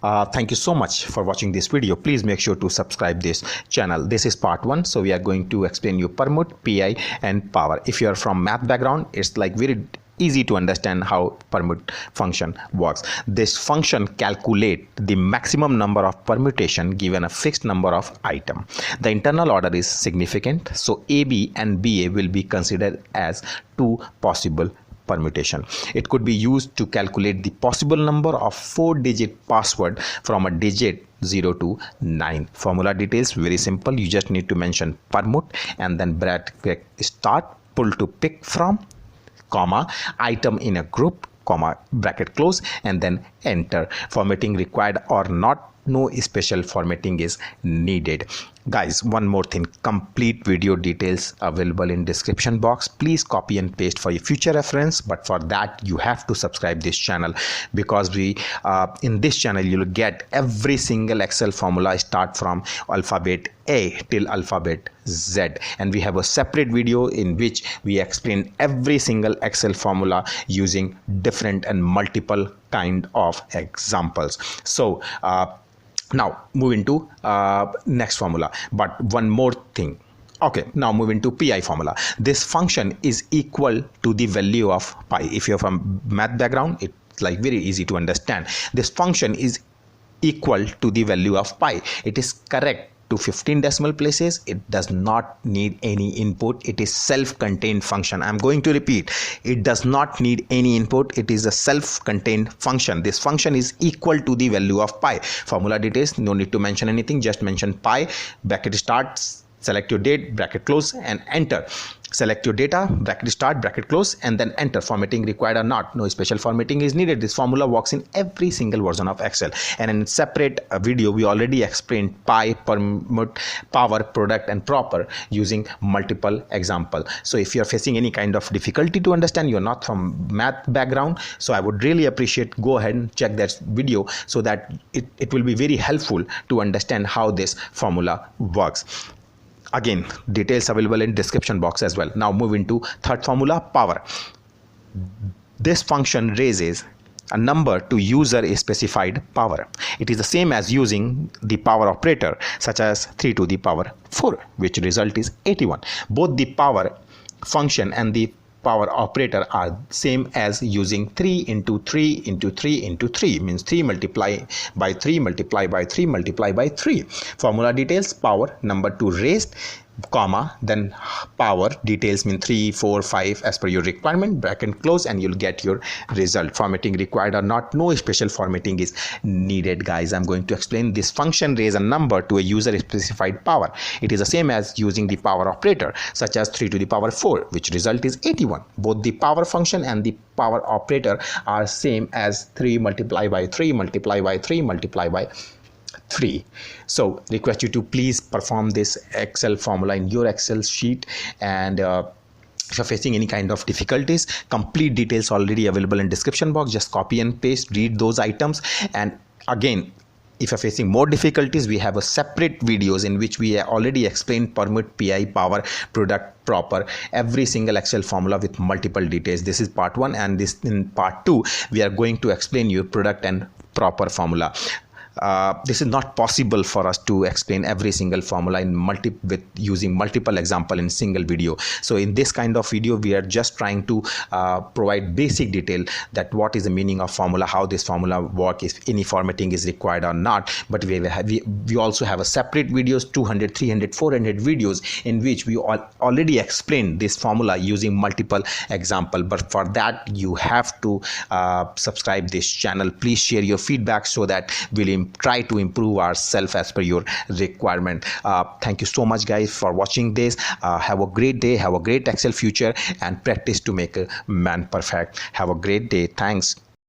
Thank you so much for watching this video. Please make sure to subscribe this channel. This is part 1. So we are going to explain you permut, PI and power. If you are from math background, it's like very easy to understand how permut function works. This function calculate the maximum number of permutation given a fixed number of item. The internal order is significant, so AB and BA will be considered as two possible permutation. It could be used to calculate the possible number of 4-digit password from a digit 0 to 9. Formula details very simple. You just need to mention permut and then bracket start PoolToPickFrom, comma, item in a group, comma, bracket close, and then enter. Formatting required or not. No special formatting is needed. Guys, one more thing, complete video details available in description box. Please copy and paste for your future reference, but for that you have to subscribe this channel, because we in this channel you'll get every single Excel formula start from alphabet A till alphabet Z, and we have a separate video in which we explain every single Excel formula using different and multiple kind of examples. So now moving to next formula, but one more thing. Okay, now moving to PI formula. This function is equal to the value of pi. If you're from math background, it's like very easy to understand. This function is equal to the value of pi. It is correct to 15 decimal places. It does not need any input. It is self-contained function. I'm going to repeat, it does not need any input. It is a self-contained function. This function is equal to the value of pi. Formula details, no need to mention anything, just mention pi, bracket starts, select your date, bracket close, and enter. Select your data, bracket start, bracket close, and then enter. Formatting required or not. No special formatting is needed. This formula works in every single version of Excel. And in separate video, we already explained pi, permut, power, product, and proper using multiple example. So if you're facing any kind of difficulty to understand, you're not from math background, so I would really appreciate, go ahead and check that video so that it will be very helpful to understand how this formula works. Again, details available in description box as well. Now moving to third formula, power. This function raises a number to user specified power. It is the same as using the power operator, such as 3 to the power 4, which result is 81. Both the power function and the power operator are same as using 3 into 3 into 3 into 3, means 3 multiply by 3 multiply by 3 multiply by 3. Formula details, power number to raised, comma, then power details mean 3, 4, 5 as per your requirement, bracket close, and you'll get your result. Formatting required or not. No special formatting is needed. Guys, I'm going to explain this function raise a number to a user specified power. It is the same as using the power operator, such as 3 to the power 4, which result is 81. Both the power function and the power operator are same as 3 multiply by 3 multiply by 3 multiply by 3. So request you to please perform this Excel formula in your Excel sheet, and if you're facing any kind of difficulties, complete details already available in description box. Just copy and paste, read those items, and again, if you're facing more difficulties, we have a separate videos in which we already explained permut, PI, power, product, proper, every single Excel formula with multiple details. This is part 1, and this in part 2 we are going to explain you product and proper formula. This is not possible for us to explain every single formula in using multiple example in single video. So in this kind of video, we are just trying to provide basic detail that what is the meaning of formula, how this formula work, if any formatting is required or not. But we also have a separate videos, 200, 300, 400 videos in which we already explained this formula using multiple example. But for that, you have to subscribe this channel. Please share your feedback so that we'll try to improve ourselves as per your requirement. Thank you so much, guys, for watching this. Have a great day, have a great Excel future, and practice to make a man perfect. Have a great day. Thanks.